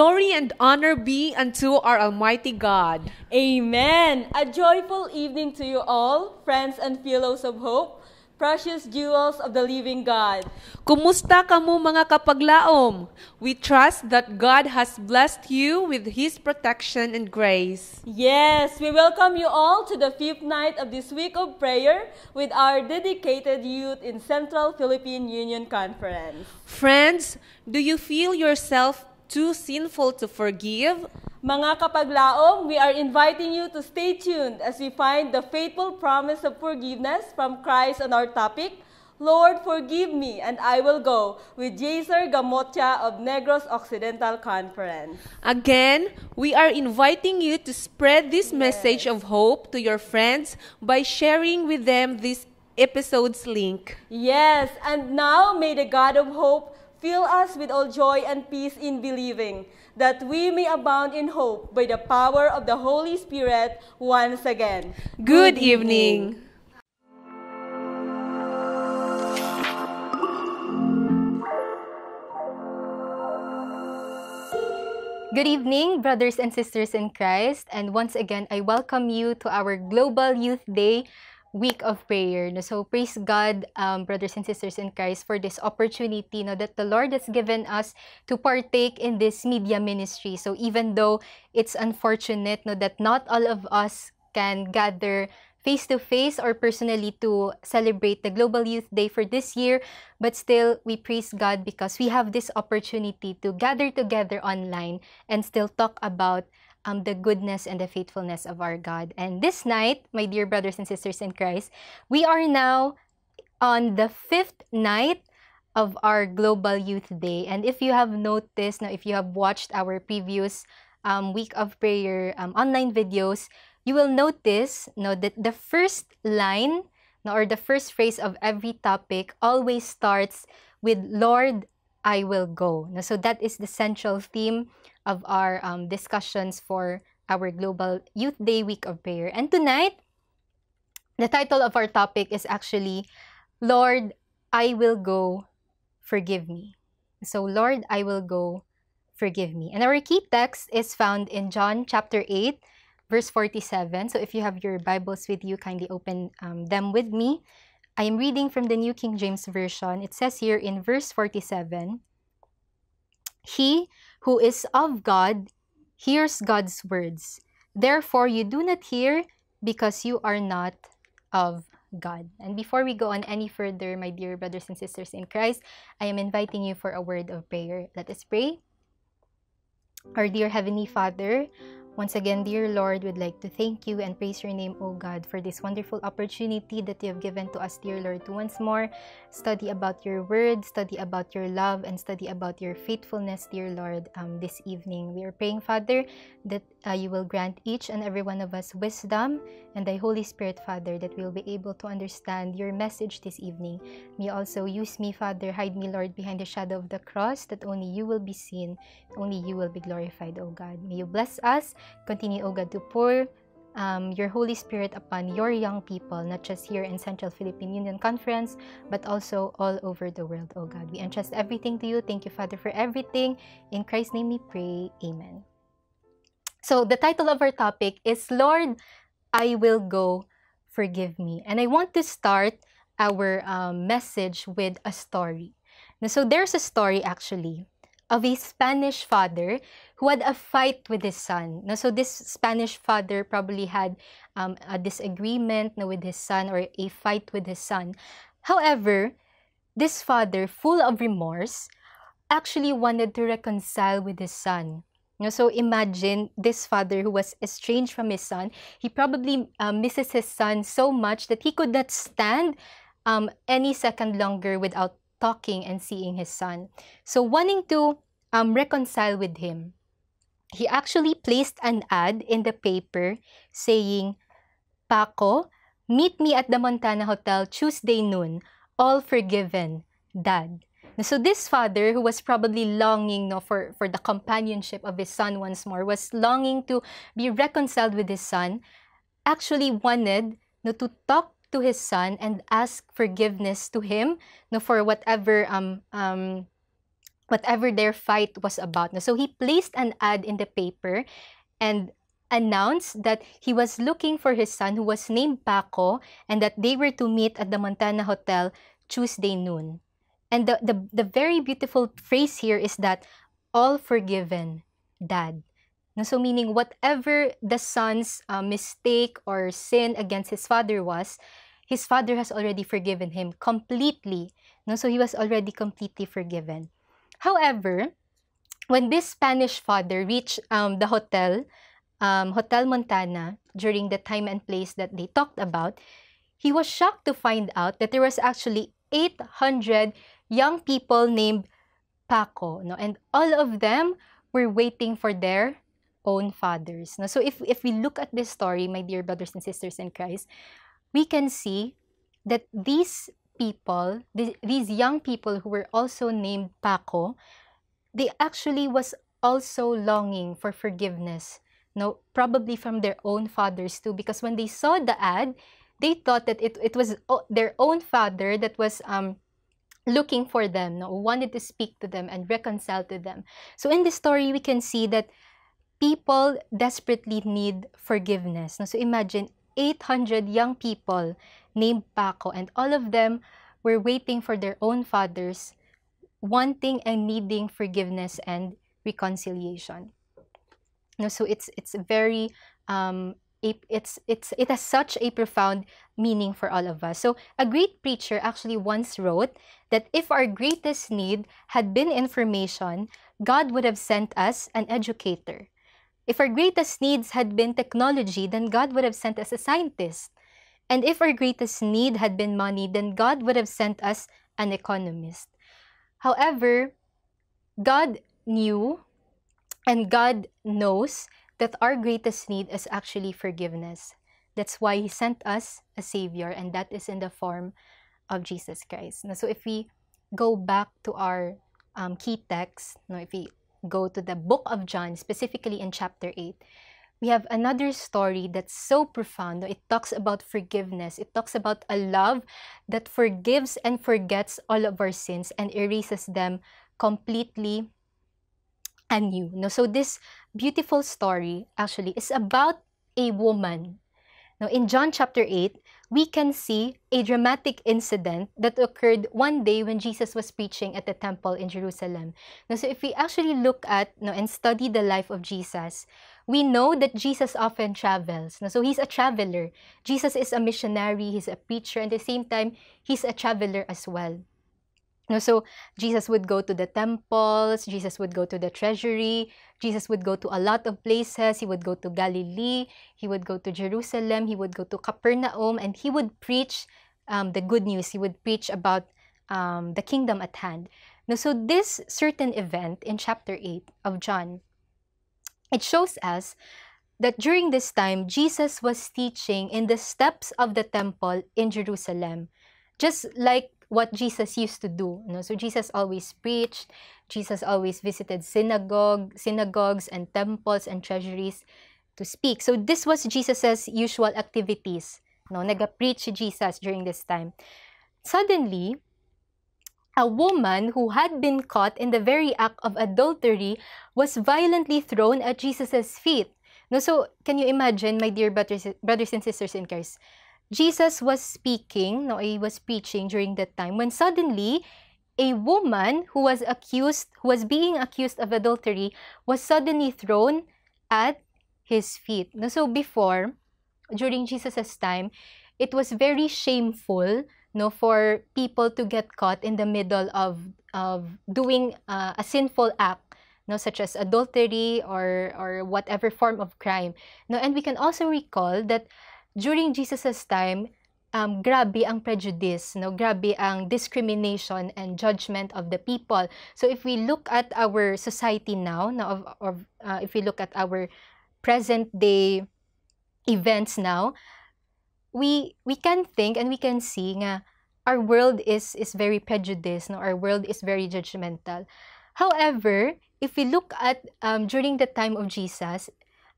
Glory and honor be unto our Almighty God. Amen. A joyful evening to you all, friends and fellows of hope, precious jewels of the living God. Kumusta kamo mga kapaglaom? We trust that God has blessed you with His protection and grace. Yes, we welcome you all to the 5th night of this week of prayer with our dedicated youth in Central Philippine Union Conference. Friends, do you feel yourself too sinful to forgive? Mga kapaglaom, we are inviting you to stay tuned as we find the faithful promise of forgiveness from Christ on our topic, Lord, forgive me and I will go, with Jaser Gamotya of Negros Occidental Conference. Again, we are inviting you to spread this message of hope to your friends by sharing with them this episode's link. Yes, and now may the God of hope fill us with all joy and peace in believing, that we may abound in hope by the power of the Holy Spirit once again. Good evening. Good evening, brothers and sisters in Christ, and once again, I welcome you to our Global Youth Day week of prayer. So praise God, brothers and sisters in Christ, for this opportunity that the Lord has given us to partake in this media ministry. So even though it's unfortunate that not all of us can gather face-to-face or personally to celebrate the Global Youth Day for this year, but still we praise God because we have this opportunity to gather together online and still talk about the goodness and the faithfulness of our God. And this night, my dear brothers and sisters in Christ, we are now on the 5th night of our Global Youth Day. And if you have noticed, if you have watched our previous week of prayer online videos, you will notice that the first line or the first phrase of every topic always starts with Lord, I will go. So that is the central theme of our discussions for our Global Youth Day week of prayer. And tonight, the title of our topic is actually, Lord, I will go, forgive me. So, Lord, I will go, forgive me. And our key text is found in John chapter 8, verse 47. So if you have your Bibles with you, kindly open them with me. I am reading from the New King James Version. It says here in verse 47, He who is of God hears God's words. Therefore, you do not hear because you are not of God. And before we go on any further, my dear brothers and sisters in Christ, I am inviting you for a word of prayer. Let us pray. Our dear Heavenly Father, once again, dear Lord, we'd like to thank you and praise your name, O God, for this wonderful opportunity that you have given to us, dear Lord, to once more study about your word, study about your love, and study about your faithfulness, dear Lord, this evening. We are praying, Father, that you will grant each and every one of us wisdom and thy Holy Spirit, Father, that we will be able to understand your message this evening. May you also use me, Father, hide me, Lord, behind the shadow of the cross, that only you will be seen, only you will be glorified, O God. May you bless us. Continue, O God, to pour your Holy Spirit upon your young people, not just here in Central Philippine Union Conference, but also all over the world, O God. We entrust everything to you. Thank you, Father, for everything. In Christ's name we pray. Amen. So the title of our topic is, Lord, I will go, forgive me. And I want to start our message with a story. So there's a story actually of a Spanish father who had a fight with his son. So this Spanish father probably had a disagreement with his son or a fight with his son. However, this father, full of remorse, actually wanted to reconcile with his son. So imagine this father who was estranged from his son. He probably misses his son so much that he could not stand any second longer without talking and seeing his son. So wanting to reconcile with him, he actually placed an ad in the paper saying, Paco, meet me at the Montana Hotel Tuesday noon, all forgiven, Dad. So this father, who was probably longing for the companionship of his son once more, was longing to be reconciled with his son, actually wanted to talk to his son and ask forgiveness to him for whatever whatever their fight was about. So he placed an ad in the paper and announced that he was looking for his son who was named Paco and that they were to meet at the Montana Hotel Tuesday noon. And the very beautiful phrase here is that all forgiven, Dad. So meaning whatever the son's mistake or sin against his father was, his father has already forgiven him completely. So he was already completely forgiven. However, when this Spanish father reached the hotel, Hotel Montana, during the time and place that they talked about, he was shocked to find out that there was actually 800 young people named Paco, and all of them were waiting for their own fathers. So if we look at this story, my dear brothers and sisters in Christ, we can see that these people, these young people who were also named Paco, they actually was also longing for forgiveness, probably from their own fathers too, because when they saw the ad, they thought that it was their own father that was looking for them, wanted to speak to them and reconcile to them. So in this story, we can see that people desperately need forgiveness. So imagine 800 young people named Paco, and all of them were waiting for their own fathers, wanting and needing forgiveness and reconciliation. So it's very it has such a profound meaning for all of us. So a great preacher actually once wrote that if our greatest need had been information, God would have sent us an educator. If our greatest needs had been technology, then God would have sent us a scientist. And if our greatest need had been money, then God would have sent us an economist. However, God knew and God knows that our greatest need is actually forgiveness. That's why He sent us a Savior, and that is in the form of Jesus Christ. So if we go back to our key text, if we go to the book of John, specifically in chapter 8, we have another story that's so profound. It talks about forgiveness. It talks about a love that forgives and forgets all of our sins and erases them completely anew. So this beautiful story actually is about a woman. Now in John chapter 8, we can see a dramatic incident that occurred one day when Jesus was preaching at the temple in Jerusalem. So if we actually look at and study the life of Jesus, we know that Jesus often travels. So He's a traveler. Jesus is a missionary, He's a preacher, and at the same time, He's a traveler as well. So Jesus would go to the temples, Jesus would go to the treasury, Jesus would go to a lot of places. He would go to Galilee, He would go to Jerusalem, He would go to Capernaum, and He would preach the good news. He would preach about the kingdom at hand. So this certain event in chapter 8 of John, it shows us that during this time, Jesus was teaching in the steps of the temple in Jerusalem, just like what Jesus used to do. So Jesus always preached, Jesus always visited synagogues and temples and treasuries to speak. So this was Jesus's usual activities. Nag-preach si Jesus during this time. Suddenly, a woman who had been caught in the very act of adultery was violently thrown at Jesus's feet. So can you imagine, my dear brothers and sisters in Christ, Jesus was speaking, He was preaching during that time, when suddenly a woman who was being accused of adultery was suddenly thrown at His feet. So before, during Jesus' time, it was very shameful for people to get caught in the middle of doing a sinful act, such as adultery or whatever form of crime. And we can also recall that during Jesus' time, grabe ang prejudice, grabe ang discrimination and judgment of the people. So if we look at our society now, if we look at our present day events now, we can think and we can see nga our world is very prejudiced, our world is very judgmental. However, if we look at during the time of Jesus,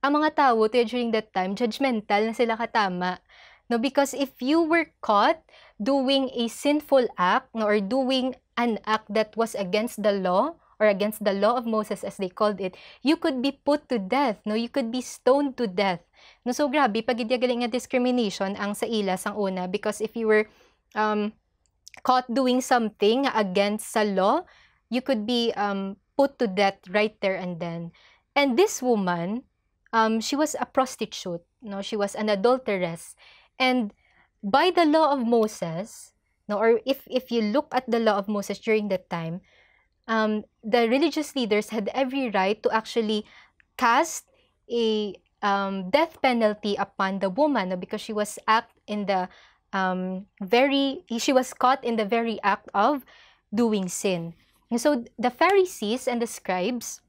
ang mga tao during that time, judgmental na sila katama. Because if you were caught doing a sinful act or doing an act that was against the law or against the law of Moses, as they called it, you could be put to death, no? You could be stoned to death. No, so grabe, pag galing nga discrimination ang sa ila sang una, because if you were caught doing something against sa law, you could be put to death right there and then. And this woman, she was a prostitute, no? She was an adulteress. And by the law of Moses, no, or if you look at the law of Moses during that time, the religious leaders had every right to actually cast a death penalty upon the woman, no, because she was caught in the very act of doing sin. And so the Pharisees and the scribes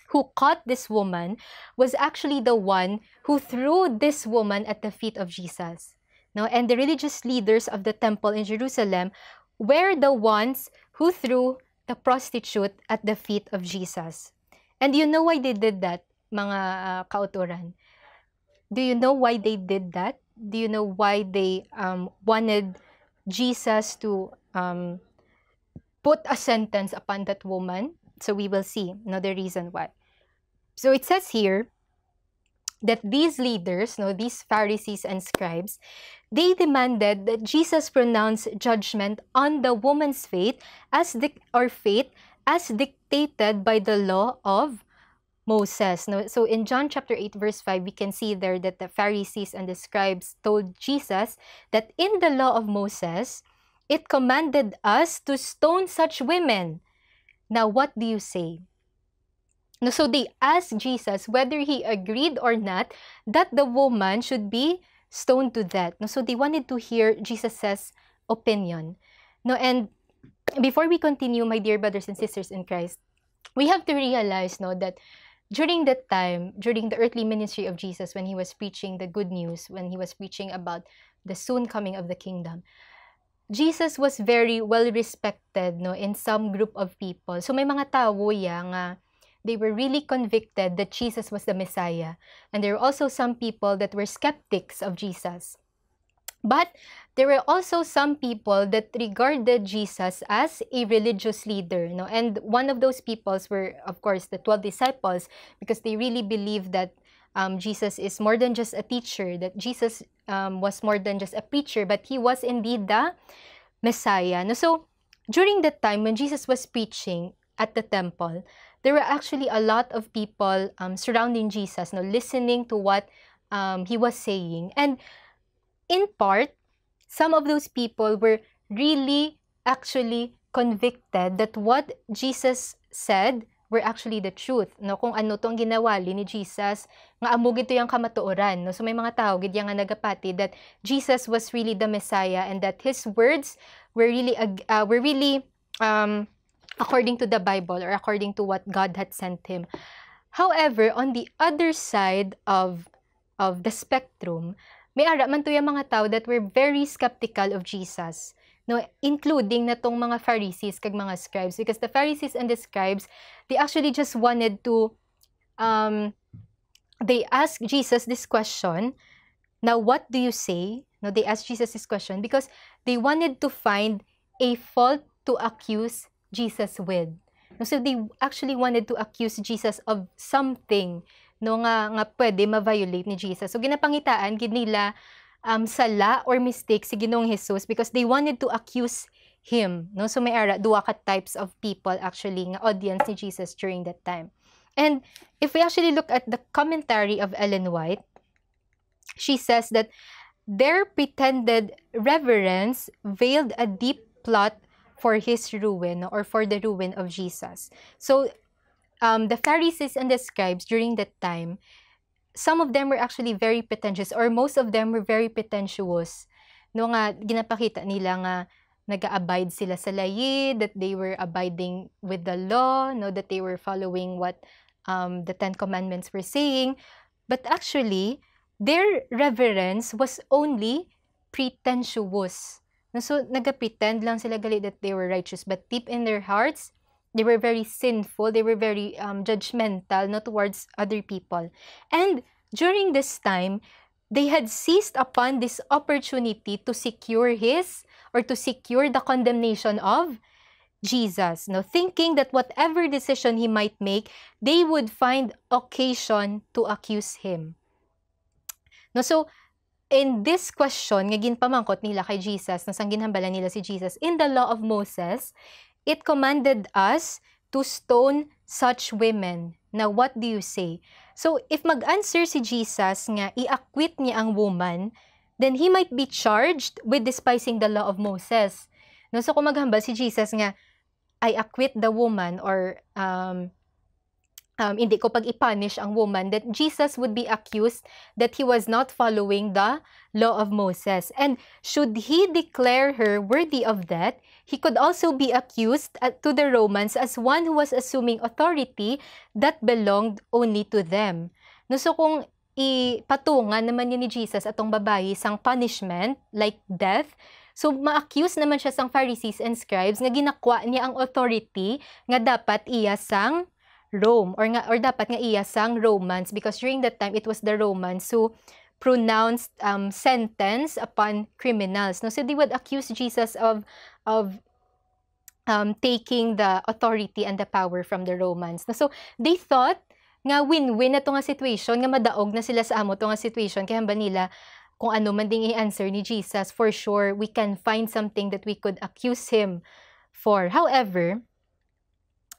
who caught this woman was actually the one who threw this woman at the feet of Jesus. No, and the religious leaders of the temple in Jerusalem were the ones who threw the prostitute at the feet of Jesus. And you know why they did that, mga kauturan? Do you know why they did that? Do you know why they wanted Jesus to put a sentence upon that woman? So we will see another reason why. So it says here that these leaders, no, these Pharisees and scribes, they demanded that Jesus pronounce judgment on the woman's fate as dictated by the law of Moses. No, so in John chapter 8 verse 5, we can see there that the Pharisees and the scribes told Jesus that in the law of Moses, it commanded us to stone such women. Now, what do you say? No, so they asked Jesus whether he agreed or not that the woman should be stoned to death. No, so they wanted to hear Jesus' opinion. No, and before we continue, my dear brothers and sisters in Christ, we have to realize, no, that during that time, during the earthly ministry of Jesus, when he was preaching the good news, when he was preaching about the soon coming of the kingdom, Jesus was very well respected, no, in some group of people. So may mga tao nga they were really convicted that Jesus was the Messiah. And there were also some people that were skeptics of Jesus. But there were also some people that regarded Jesus as a religious leader. No? And one of those peoples were, of course, the 12 disciples, because they really believed that Jesus is more than just a teacher, that Jesus was more than just a preacher, but he was indeed the Messiah. No? So during that time when Jesus was preaching at the temple, there were actually a lot of people surrounding Jesus, no, listening to what he was saying. And in part, some of those people were really actually convicted that what Jesus said were actually the truth. No, kung ano tong ginawali ni Jesus, nga amo gito yung kamatuoran. No? So may mga tao gid nga nagapati that Jesus was really the Messiah and that his words were really according to the Bible or according to what God had sent him. However, on the other side of the spectrum, may ara man to yung mga tao that were very skeptical of Jesus, no, including na tong mga Pharisees kag mga scribes, because the Pharisees and the scribes, they actually just wanted to they asked Jesus this question. Now, what do you say? No, they asked Jesus this question because they wanted to find a fault to accuse Jesus with. No, so they actually wanted to accuse Jesus of something, no, nga pwede ma-violate ni Jesus. So ginapangitaan gid nila sala or mistake si Ginoong Jesus because they wanted to accuse him. No, so may ara duwa ka types of people actually nga audience ni Jesus during that time. And if we actually look at the commentary of Ellen White, she says that their pretended reverence veiled a deep plot for his ruin or for the ruin of Jesus. So the Pharisees and the scribes during that time, some of them were actually very pretentious, or most of them were very pretentious. No, nga ginapakita nila nga nag-abide sila sa layid, that they were abiding with the law, no, that they were following what the Ten Commandments were saying. But actually, their reverence was only pretentious. So, nag-pretend lang sila gali that they were righteous, but deep in their hearts, they were very sinful, they were very judgmental, no, towards other people. And during this time, they had seized upon this opportunity to secure the condemnation of Jesus, no, thinking that whatever decision he might make, they would find occasion to accuse him. No, so in this question nga ginpamangkot nila kay Jesus, no, sang ginhambalan nila si Jesus, in the law of Moses, it commanded us to stone such women. Now, what do you say? So, if mag-answer si Jesus nga i-acquit niya ang woman, then he might be charged with despising the law of Moses. No, so, kung maghambal si Jesus nga, I acquit the woman or hindi ko pag-i-punish ang woman, that Jesus would be accused that he was not following the law of Moses. And should he declare her worthy of death, he could also be accused to the Romans as one who was assuming authority that belonged only to them. No, so kung ipatungan naman ni Jesus atong babayi sang punishment, like death, so ma-accuse naman siya sang Pharisees and scribes nga ginakwa niya ang authority nga dapat iya sang Rome or dapat nga iya sang Romans, because during that time it was the Romans who pronounced sentence upon criminals. No, so they would accuse Jesus of taking the authority and the power from the Romans. No, so they thought nga win-win na to nga situation, nga madaog na sila sa amo to nga situation, kaya hamba nila kung ano man ding i-answer ni Jesus, for sure we can find something that we could accuse him for. However,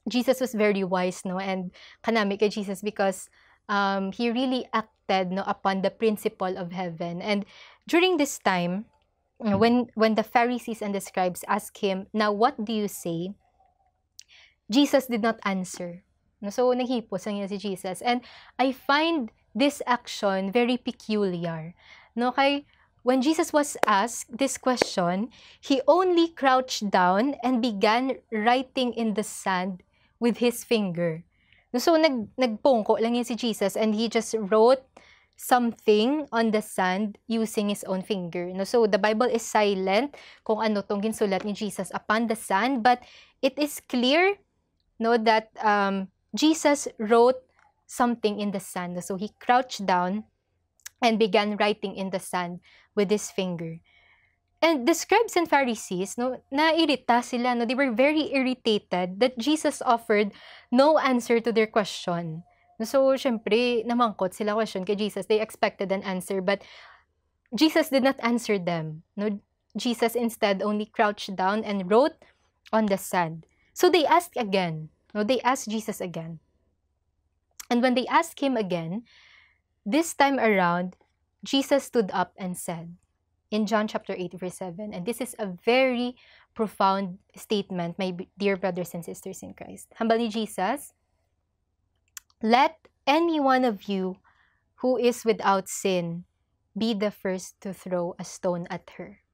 Jesus was very wise, no, and kanami kay Jesus, because he really acted, no, upon the principle of heaven. And during this time, when the Pharisees and the scribes asked him, now what do you say? Jesus did not answer. No, so naghipos lang niya si Jesus. And I find this action very peculiar. No, kay when Jesus was asked this question, he only crouched down and began writing in the sand with his finger. So, nagpungko lang yan si Jesus, and he just wrote something on the sand using his own finger. No? So, the Bible is silent kung ano tong ginsulat ni Jesus upon the sand, but it is clear, no, that Jesus wrote something in the sand. So, he crouched down and began writing in the sand with his finger. And the scribes and Pharisees, no, nairita sila, no, they were very irritated that Jesus offered no answer to their question. So, syempre, namangkot sila question kay Jesus. They expected an answer, but Jesus did not answer them. No, Jesus instead only crouched down and wrote on the sand. So, they asked again. No, they asked Jesus again. And when they asked him again, this time around, Jesus stood up and said, in John chapter 8, verse 7. And this is a very profound statement, my dear brothers and sisters in Christ. Hambal ni Jesus, let any one of you who is without sin be the first to throw a stone at her.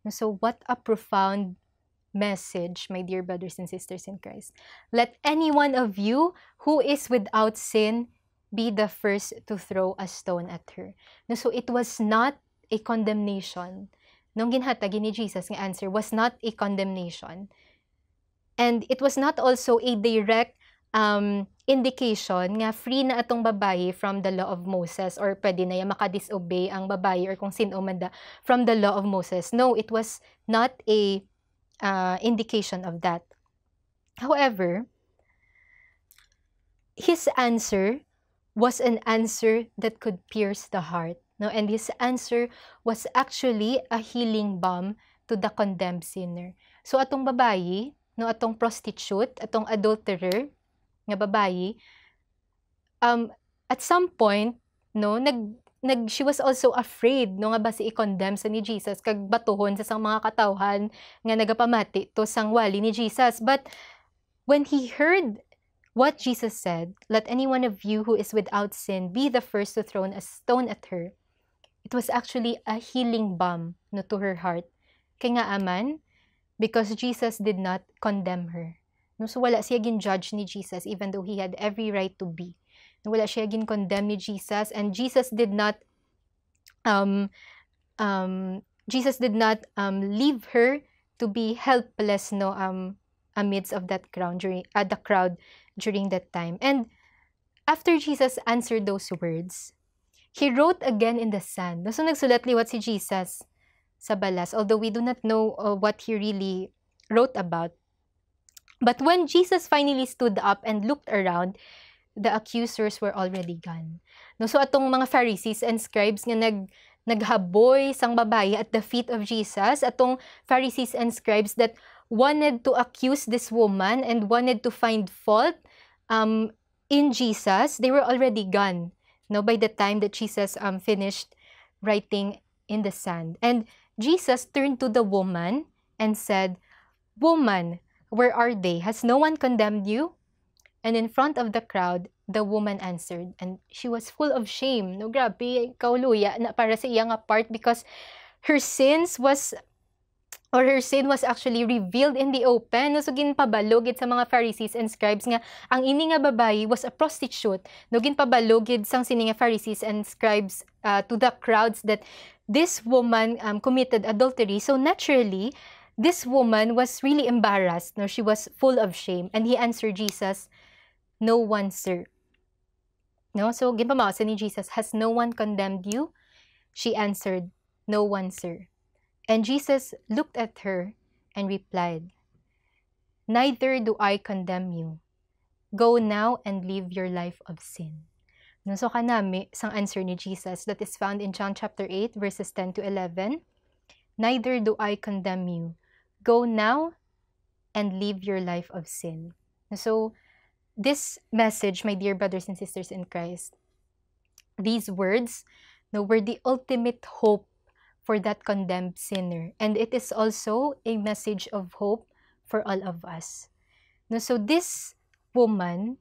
So what a profound message, my dear brothers and sisters in Christ. Let any one of you who is without sin be the first to throw a stone at her. So it was not a condemnation. Nung ginhatag ni Jesus, nga answer was not a condemnation. And it was not also a direct indication nga free na atong babayi from the law of Moses, or pwede na yung makadisobey ang babayi or kung sino man da from the law of Moses. No, it was not a indication of that. However, his answer was an answer that could pierce the heart. No, and his answer was actually a healing balm to the condemned sinner. So atong babayi, no, atong prostitute, atong adulterer nga babayi, at some point, no, she was also afraid, no, nga ba si i-condemn sa ni Jesus kag batuhon sa sang mga katawhan nga nagapamati to sang wali ni Jesus. But when he heard what Jesus said, let any one of you who is without sin be the first to throw a stone at her, it was actually a healing balm, no, to her heart. Kaya nga aman, because Jesus did not condemn her. No, so wala siya gin-judge ni Jesus, even though he had every right to be. No, wala siya gin-condemn ni Jesus, and Jesus did not leave her to be helpless, no, amidst of that crowd the crowd during that time. And after Jesus answered those words, he wrote again in the sand. So nagsulat liwat si Jesus sa balas, although we do not know what he really wrote about. But when Jesus finally stood up and looked around, the accusers were already gone. No, so atong mga Pharisees and scribes nga naghaboy sang babae at the feet of Jesus, atong Pharisees and scribes that wanted to accuse this woman and wanted to find fault in Jesus, they were already gone. No, by the time that Jesus finished writing in the sand. And Jesus turned to the woman and said, "Woman, where are they? Has no one condemned you?" And in front of the crowd, the woman answered, and she was full of shame. No, grabe, kauluya na para sa iyang part because her sin was actually revealed in the open. No, so ginpabalogid sa mga Pharisees and scribes nga ang ini nga babayi was a prostitute. No, ginpabalogid sang sini nga Pharisees and scribes to the crowds that this woman committed adultery. So naturally, this woman was really embarrassed. No, she was full of shame. And he answered Jesus, "No one, sir." No, so ginpamasa ni Jesus, "Has no one condemned you?" She answered, "No one, sir." And Jesus looked at her and replied, "Neither do I condemn you. Go now and live your life of sin." No, so kanami, sang answer ni Jesus that is found in John chapter 8, verses 10 to 11. "Neither do I condemn you. Go now and live your life of sin." So, this message, my dear brothers and sisters in Christ, these words were the ultimate hope for that condemned sinner. And it is also a message of hope for all of us. So this woman,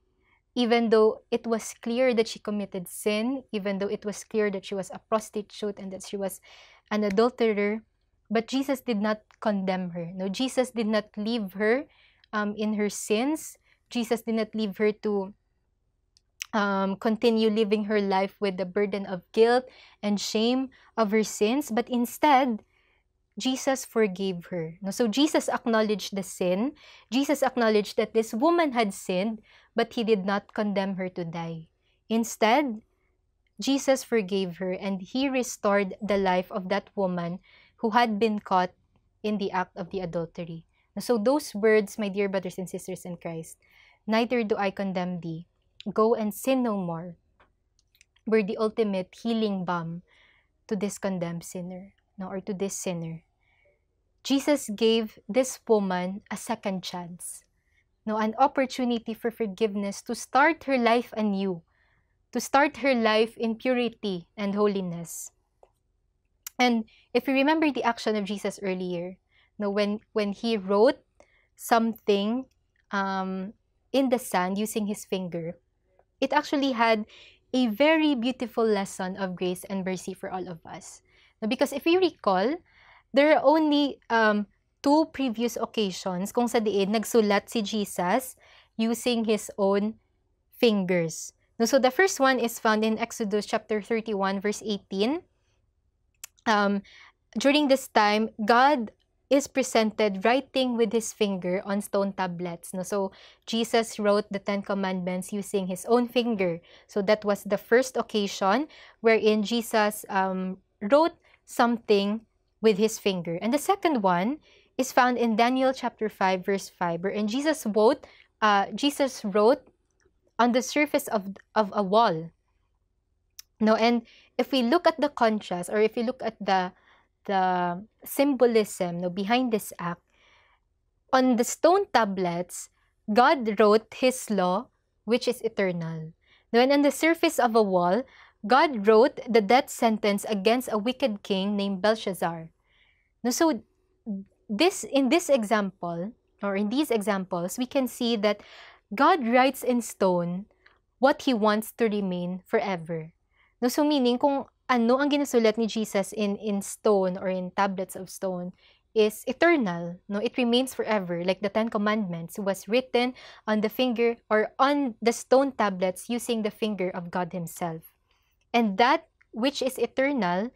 even though it was clear that she committed sin, even though it was clear that she was a prostitute and that she was an adulterer, but Jesus did not condemn her. No, Jesus did not leave her in her sins. Jesus did not leave her to continue living her life with the burden of guilt and shame of her sins, but instead, Jesus forgave her. No? So Jesus acknowledged the sin. Jesus acknowledged that this woman had sinned, but he did not condemn her to die. Instead, Jesus forgave her and he restored the life of that woman who had been caught in the act of the adultery. So those words, my dear brothers and sisters in Christ, "Neither do I condemn thee, go and sin no more," were the ultimate healing balm to this condemned sinner, or to this sinner. Jesus gave this woman a second chance, an opportunity for forgiveness to start her life anew, to start her life in purity and holiness. And if you remember the action of Jesus earlier, when he wrote something in the sand using his finger, it actually had a very beautiful lesson of grace and mercy for all of us. Because if you recall, there are only two previous occasions kung sa diin nagsulat si Jesus using his own fingers. So the first one is found in Exodus chapter 31, verse 18. During this time, God is presented writing with his finger on stone tablets. So Jesus wrote the 10 Commandments using his own finger. So that was the first occasion wherein Jesus wrote something with his finger. And the second one is found in Daniel chapter 5, verse 5, wherein Jesus wrote on the surface of a wall. And if we look at the contrast, or if you look at the symbolism behind this act, on the stone tablets, God wrote his law, which is eternal. And on the surface of a wall, God wrote the death sentence against a wicked king named Belshazzar. So in this example, or in these examples, we can see that God writes in stone what he wants to remain forever. So meaning, kung ano ang ginasulat ni Jesus in stone or in tablets of stone is eternal. It remains forever. Like the 10 Commandments was written on the finger or on the stone tablets using the finger of God himself. And that which is eternal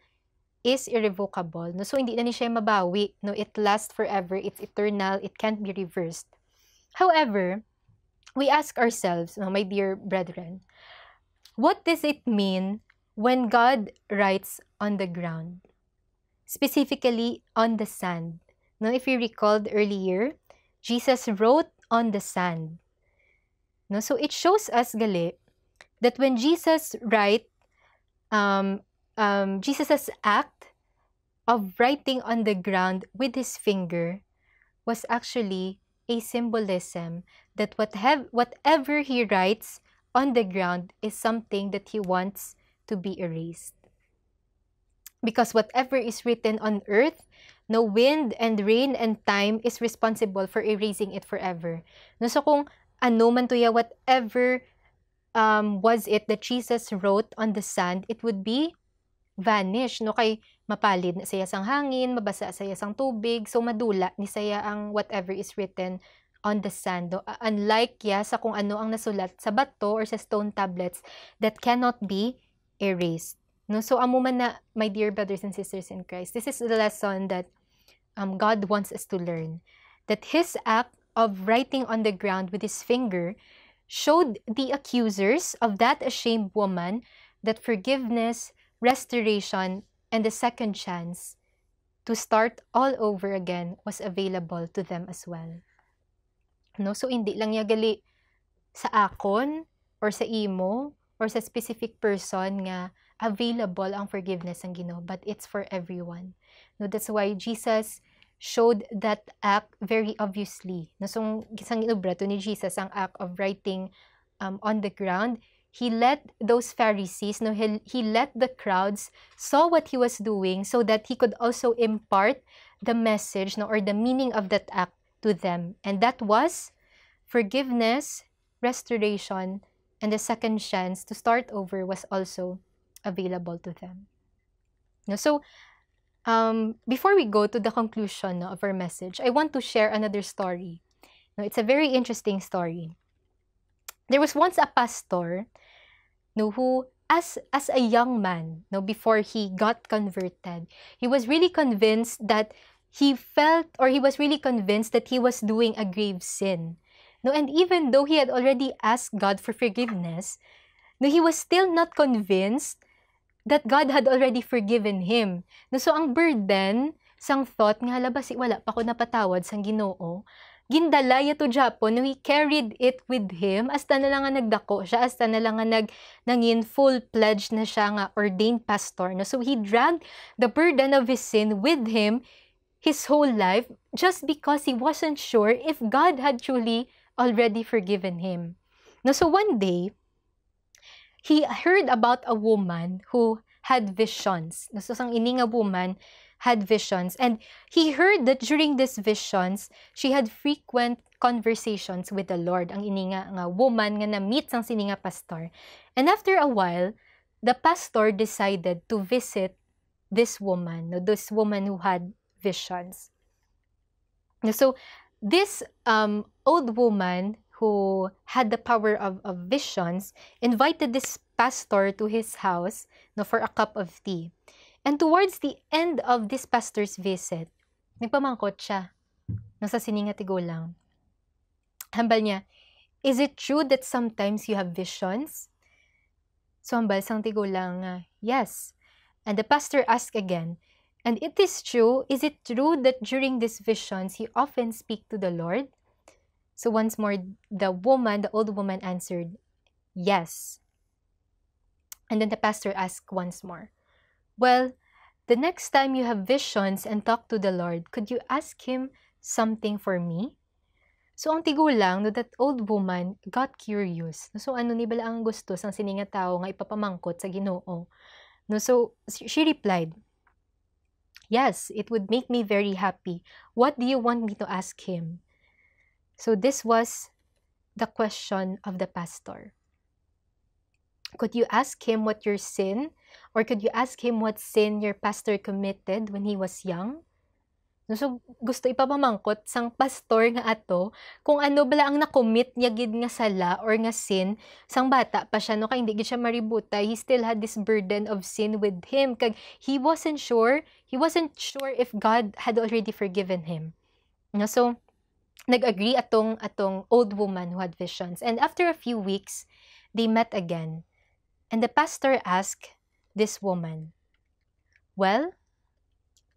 is irrevocable. So hindi na ni siya mabawi. It lasts forever. It's eternal. It can't be reversed. However, we ask ourselves, my dear brethren, what does it mean when God writes on the ground, specifically on the sand? If you recalled earlier, Jesus wrote on the sand. No, so it shows us, gali, that when Jesus Jesus's act of writing on the ground with his finger was actually a symbolism that whatever he writes on the ground is something that he wants to be erased. Because whatever is written on earth, no wind and rain and time is responsible for erasing it forever. No, so kung ano man to ya, whatever was it that Jesus wrote on the sand, it would be vanish. No, kay mapalid na saya sang hangin, mabasa saya sang tubig, so madula ni saya ang whatever is written on the sand. No? Unlike ya sa kung ano ang nasulat sa bato or sa stone tablets that cannot be erased. No, so amo man na, my dear brothers and sisters in Christ, this is the lesson that God wants us to learn. That his act of writing on the ground with his finger showed the accusers of that ashamed woman that forgiveness, restoration, and the second chance to start all over again was available to them as well. No, so hindi lang ya gali sa akon or sa imo or sa specific person nga available ang forgiveness ng Ginoo, but it's for everyone. No, that's why Jesus showed that act very obviously. No, so isang inubra to ni Jesus ang act of writing on the ground. He let those Pharisees, no, he let the crowds saw what he was doing so that he could also impart the message, no, or the meaning of that act to them. And that was forgiveness, restoration, and the second chance to start over was also available to them. No, so before we go to the conclusion, no, of our message, I want to share another story. No, it's a very interesting story. There was once a pastor, no, who as a young man, no, before he got converted, he was really convinced that he was doing a grave sin. No, and even though he had already asked God for forgiveness, no, he was still not convinced that God had already forgiven him. No, so ang burden sang thought nga hala basi wala pa ko napatawad sang Ginoo, gindala ya to Japon, no, he carried it with him hasta na lang nga nagdako siya, hasta na lang nga nangin full-pledged na siya nga ordained pastor. No, so he dragged the burden of his sin with him his whole life just because he wasn't sure if God had truly already forgiven him. No, so one day, he heard about a woman who had visions. So, sang ini nga woman had visions. And he heard that during these visions, she had frequent conversations with the Lord. Ang ini nga woman nga na-meet sang sini nga pastor. And after a while, the pastor decided to visit this woman, no, this woman who had visions. So, this old woman who had the power of visions, invited this pastor to his house, no, for a cup of tea. And towards the end of this pastor's visit, nagpamangkot siya, no, sa sininga tigulang. Hambal niya, is it true that sometimes you have visions? So hambal sang tigulang, yes. And the pastor asked again, and it is true, is it true that during these visions you often speak to the Lord? So once more, the old woman answered, yes. And then the pastor asked once more, well, the next time you have visions and talk to the Lord, could you ask him something for me? So ang tigulang, no, that old woman got curious. So ano ni bala ang gusto sang sininga tao nga ipapamangkot sa Ginoo? No, so she replied, yes, it would make me very happy. What do you want me to ask him? So this was the question of the pastor. Could you ask him what your sin, or could you ask him what sin your pastor committed when he was young? So gusto ipapamangkot sang pastor nga ato kung ano bala ang nakomit niya gid nga sala or nga sin sang bata pa siya, no, kay hindi gid siya maributay. He still had this burden of sin with him kag he wasn't sure if God had already forgiven him. No, so nag-agree atong old woman who had visions. And after a few weeks, they met again. And the pastor asked this woman, well,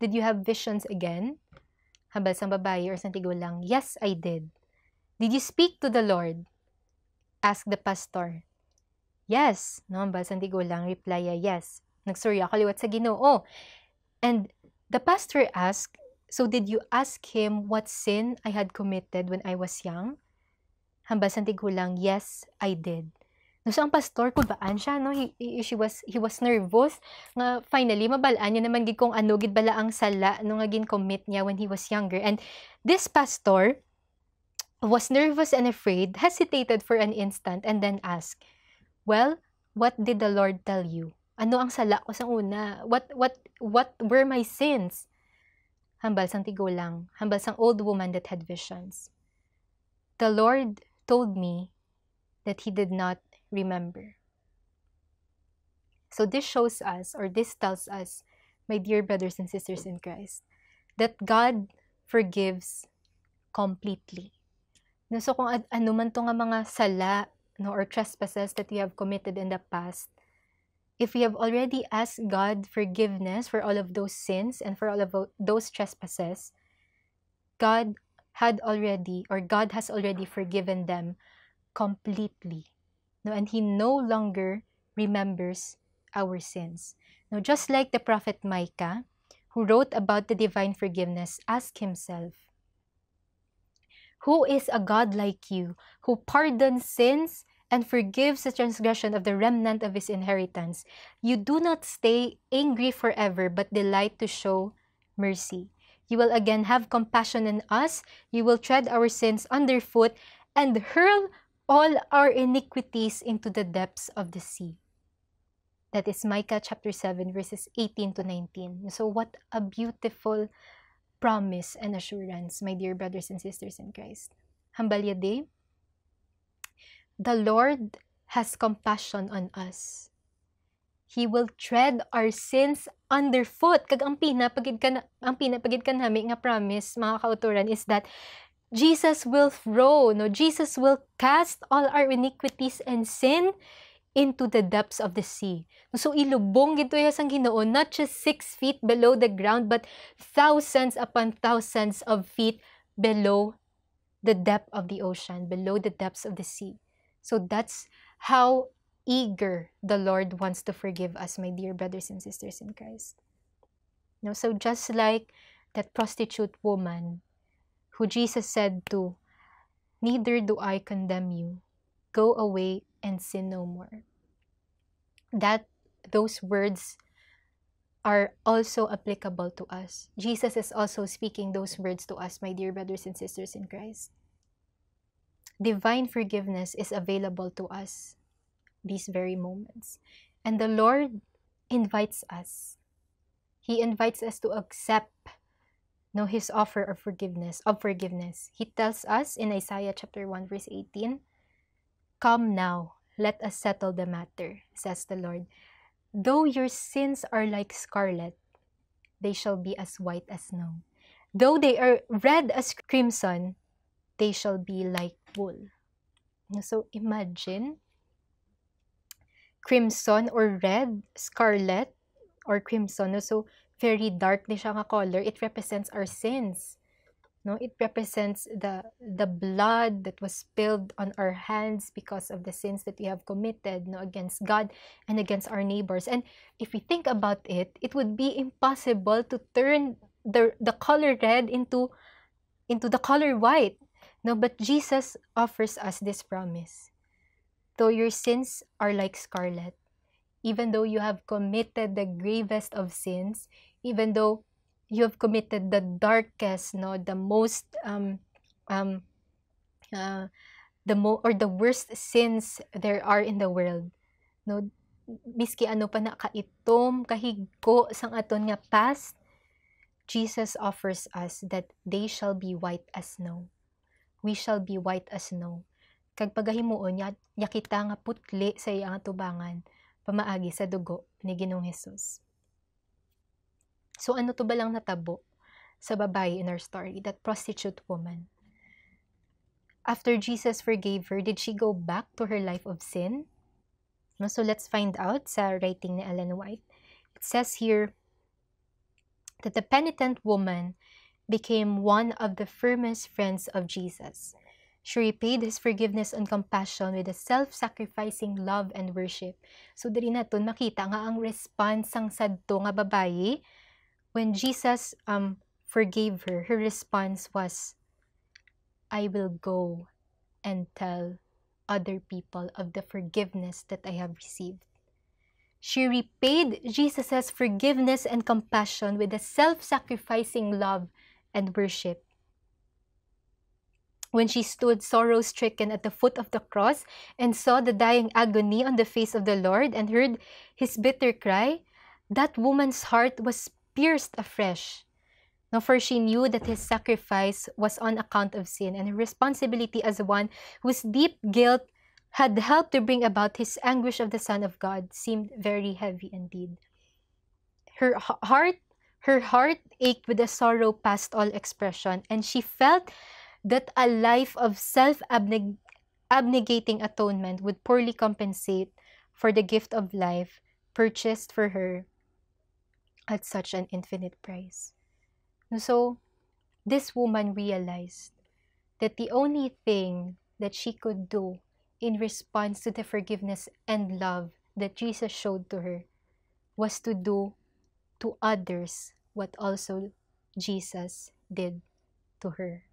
did you have visions again? Habal sang babae or sang tigulang, yes, I did. Did you speak to the Lord? Asked the pastor. Yes. No, basan di lang reply yes. Nagsurya ako liwat sa Ginoo. And the pastor asked, so did you ask him what sin I had committed when I was young? Hambasan ti lang, yes, I did. No, so ang pastor, kulbaan siya, no? He was nervous. Nga, finally, mabalaan niya naman gid kung ano, gid bala ang sala, no, nga gin-commit niya when he was younger. And this pastor was nervous and afraid, hesitated for an instant, and then asked, well, what did the Lord tell you? Ano ang sala ko sa una? What were my sins? Hambal sang tigulang, hambal sang old woman that had visions. The Lord told me that he did not remember. So this shows us, or this tells us, my dear brothers and sisters in Christ, that God forgives completely. No, so kung ano man to nga mga sala, no, or trespasses that we have committed in the past, if we have already asked God forgiveness for all of those sins and for all of those trespasses, God has already forgiven them completely. No, and He no longer remembers our sins. Now, just like the prophet Micah, who wrote about the divine forgiveness, asked himself, who is a God like you, who pardons sins and forgives the transgression of the remnant of his inheritance? You do not stay angry forever, but delight to show mercy. You will again have compassion on us. You will tread our sins underfoot and hurl all our iniquities into the depths of the sea. That is Micah chapter 7, verses 18 to 19. So what a beautiful promise and assurance, my dear brothers and sisters in Christ. Hambalyade, the Lord has compassion on us. He will tread our sins underfoot. Kag ang pinapagid kan nami nga promise, mga kauturan, is that Jesus will throw, no, Jesus will cast all our iniquities and sin into the depths of the sea. So ilubong gito ya sang Ginoo, not just 6 feet below the ground, but thousands upon thousands of feet below the depth of the ocean, below the depths of the sea. So that's how eager the Lord wants to forgive us, my dear brothers and sisters in Christ. No, so just like that prostitute woman who Jesus said to, neither do I condemn you. Go away and sin no more. Those words are also applicable to us. Jesus is also speaking those words to us, my dear brothers and sisters in Christ. Divine forgiveness is available to us these very moments. And the Lord invites us. He invites us to accept His offer of forgiveness. He tells us in Isaiah chapter 1, verse 18, come now, let us settle the matter, says the Lord. Though your sins are like scarlet, they shall be as white as snow. Though they are red as crimson, they shall be like wool. So imagine, crimson or red, scarlet or crimson. So very dark din siya nga color. It represents our sins. No, it represents the blood that was spilled on our hands because of the sins that we have committed, against God and against our neighbors. And if we think about it, it would be impossible to turn the color red into the color white. No, but Jesus offers us this promise. Though your sins are like scarlet, even though you have committed the gravest of sins, even though you have committed the darkest, the most the worst sins there are in the world, biski ano pa na kaitom, kahigko sang aton nga past, Jesus offers us that they shall be white as snow. We shall be white as snow. Kag pagahimuon nya kita nga putli sa iyang atubangan, pamaagi sa dugo ni Ginoong Hesus. So ano to ba lang natabo sa babae in our story, that prostitute woman? After Jesus forgave her, did she go back to her life of sin? No, so let's find out sa writing ni Ellen White. It says here that the penitent woman became one of the firmest friends of Jesus. She repaid his forgiveness and compassion with a self-sacrificing love and worship. So diri naton makita nga ang response sang sadto nga babayi when Jesus forgave her, her response was, I will go and tell other people of the forgiveness that I have received. She repaid Jesus' forgiveness and compassion with a self-sacrificing love and worship. When she stood sorrow-stricken at the foot of the cross and saw the dying agony on the face of the Lord and heard his bitter cry, that woman's heart was pierced afresh. Now, for she knew that his sacrifice was on account of sin, and her responsibility as one whose deep guilt had helped to bring about his anguish of the Son of God seemed very heavy indeed. Her heart ached with a sorrow past all expression, and she felt that a life of self-abnegating atonement would poorly compensate for the gift of life purchased for her at such an infinite price. So, this woman realized that the only thing that she could do in response to the forgiveness and love that Jesus showed to her was to do to others what also Jesus did to her.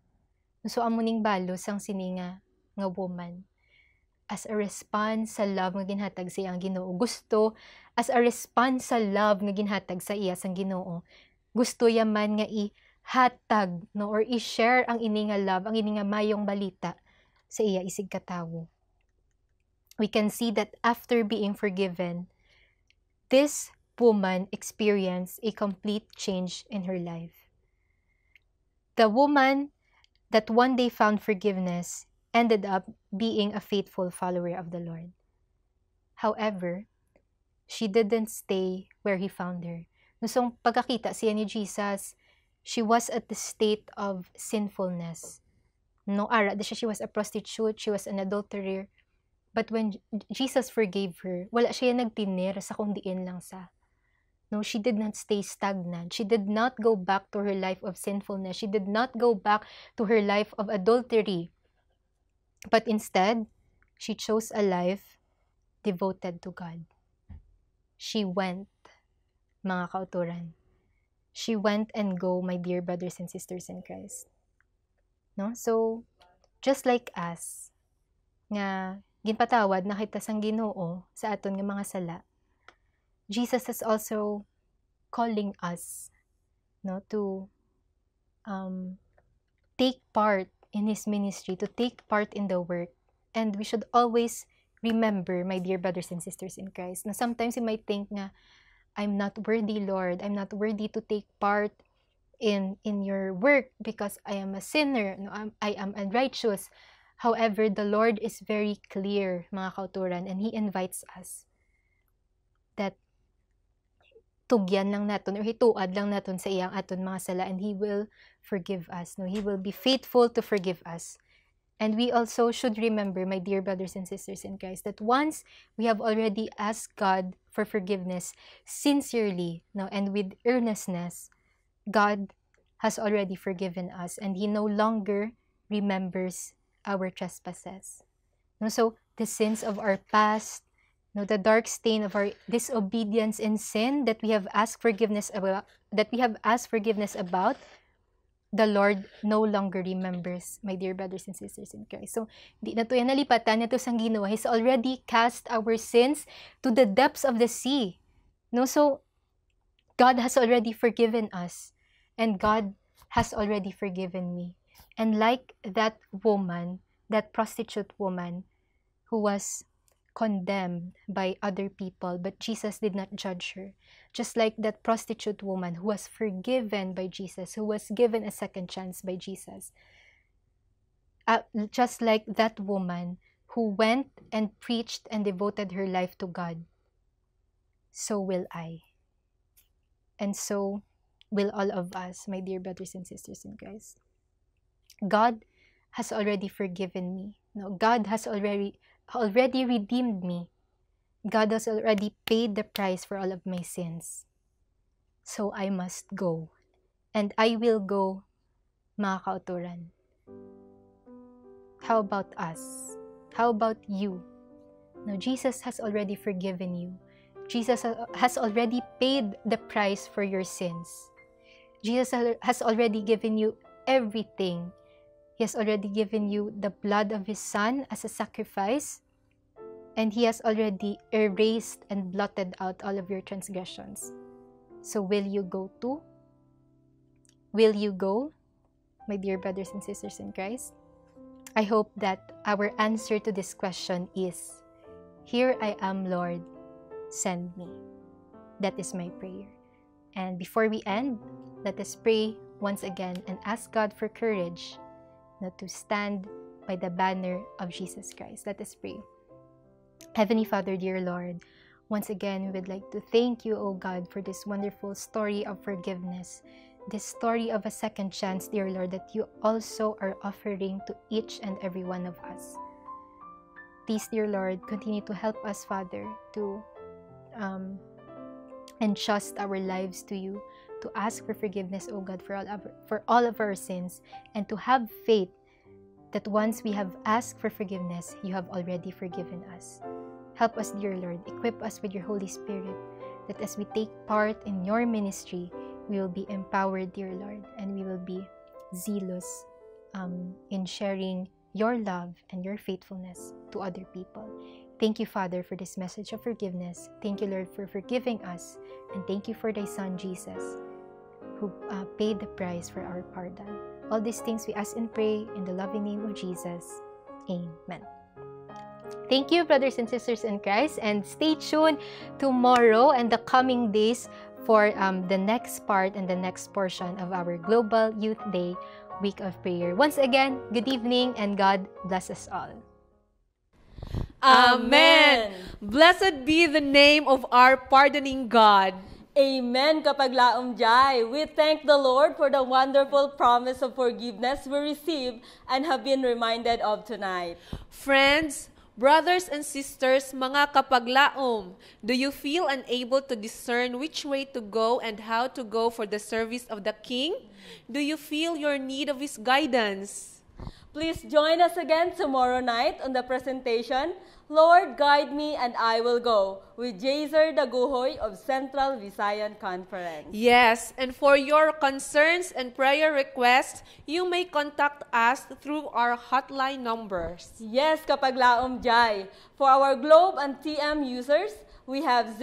So, amuning balos ang sininga nga woman. As a response sa love nga ginhatag sa iyang Ginoo. Gusto, as a response sa love nga ginhatag sa iya sang Ginoo. Gusto yaman nga ihatag no, or i-share ang ini nga love, ang ini nga mayong balita sa iya isig katawo. We can see that after being forgiven, this woman experienced a complete change in her life. The woman that one day found forgiveness ended up being a faithful follower of the Lord. However, she didn't stay where he found her. Nusong pagkakita siya ni Jesus, she was at the state of sinfulness. No, she was a prostitute, she was an adulterer. But when Jesus forgave her, wala siya nagtinir sa kung diin lang sa. No, she did not stay stagnant. She did not go back to her life of sinfulness. She did not go back to her life of adultery. But instead, she chose a life devoted to God. She went, mga kauturan. She went and go, my dear brothers and sisters in Christ. No? So, just like us, nga ginpatawad na kita sang Ginoo sa aton nga mga sala, Jesus is also calling us, no, to take part in His ministry, to take part in the work. And we should always remember, my dear brothers and sisters in Christ, na sometimes you might think nga, I'm not worthy, Lord. I'm not worthy to take part in your work because I am a sinner. No, I am unrighteous. However, the Lord is very clear, mga kauturan, and He invites us that tugyan lang naton or hituad lang naton sa iyang aton mga sala, and He will forgive us. No, He will be faithful to forgive us. And we also should remember, my dear brothers and sisters in Christ, that once we have already asked God for forgiveness sincerely, no, and with earnestness, God has already forgiven us, and He no longer remembers our trespasses. No, so the sins of our past, no, the dark stain of our disobedience and sin that we have asked forgiveness about, the Lord no longer remembers, my dear brothers and sisters in Christ. So, di na to yan nalipatan, na to sang Ginoo. He's already cast our sins to the depths of the sea. No, so, God has already forgiven us, and God has already forgiven me. And like that woman, that prostitute woman, who was condemned by other people, but Jesus did not judge her. Just like that prostitute woman who was forgiven by Jesus, who was given a second chance by Jesus. Just like that woman who went and preached and devoted her life to God, so will I. And so will all of us, my dear brothers and sisters in Christ. God has already forgiven me. No, God has already redeemed me. God has already paid the price for all of my sins. So I must go. And I will go, mga kauturan. How about us? How about you? Now, Jesus has already forgiven you. Jesus has already paid the price for your sins. Jesus has already given you everything. He has already given you the blood of His Son as a sacrifice, and He has already erased and blotted out all of your transgressions. So will you go too? Will you go, my dear brothers and sisters in Christ? I hope that our answer to this question is, "Here I am, Lord, send me." That is my prayer. And before we end, let us pray once again and ask God for courage not to stand by the banner of Jesus Christ. Let us pray. Heavenly Father, dear Lord, once again, we would like to thank you, O God, for this wonderful story of forgiveness, this story of a second chance, dear Lord, that you also are offering to each and every one of us. Please, dear Lord, continue to help us, Father, to entrust our lives to you, to ask for forgiveness, O God, for all of our sins, and to have faith that once we have asked for forgiveness, you have already forgiven us. Help us, dear Lord, equip us with your Holy Spirit, that as we take part in your ministry, we will be empowered, dear Lord, and we will be zealous in sharing your love and your faithfulness to other people. Thank you, Father, for this message of forgiveness. Thank you, Lord, for forgiving us. And thank you for thy Son, Jesus, who paid the price for our pardon. All these things we ask and pray in the loving name of Jesus. Amen. Thank you, brothers and sisters in Christ, and stay tuned tomorrow and the coming days for the next part and the next portion of our Global Youth Day Week of Prayer. Once again, good evening and God bless us all. Amen. Blessed be the name of our pardoning God. Amen, kapaglaom Jai. We thank the Lord for the wonderful promise of forgiveness we received and have been reminded of tonight. Friends, brothers and sisters, mga kapaglaom, do you feel unable to discern which way to go and how to go for the service of the King? Do you feel your need of His guidance? Please join us again tomorrow night on the presentation, Lord, Guide Me and I Will Go, with Jaser Daguhoy of Central Visayan Conference. Yes, and for your concerns and prayer requests, you may contact us through our hotline numbers. Yes, kapaglaom Jai. For our Globe and TM users, we have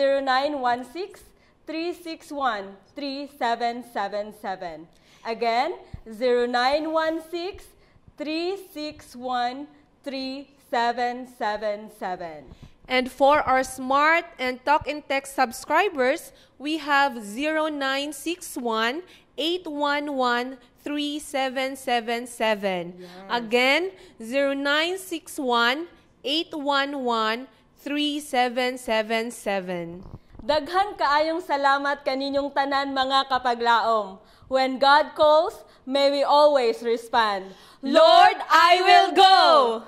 0916-361-3777. Again, 0916-361-3777. And for our Smart and Talk and Text subscribers, we have 0961-811-3777. Yes. Again, 0961-811-3777. Daghan kaayong salamat kaninyong tanan mga kapaglaom. When God calls, may we always respond, Lord, I will go!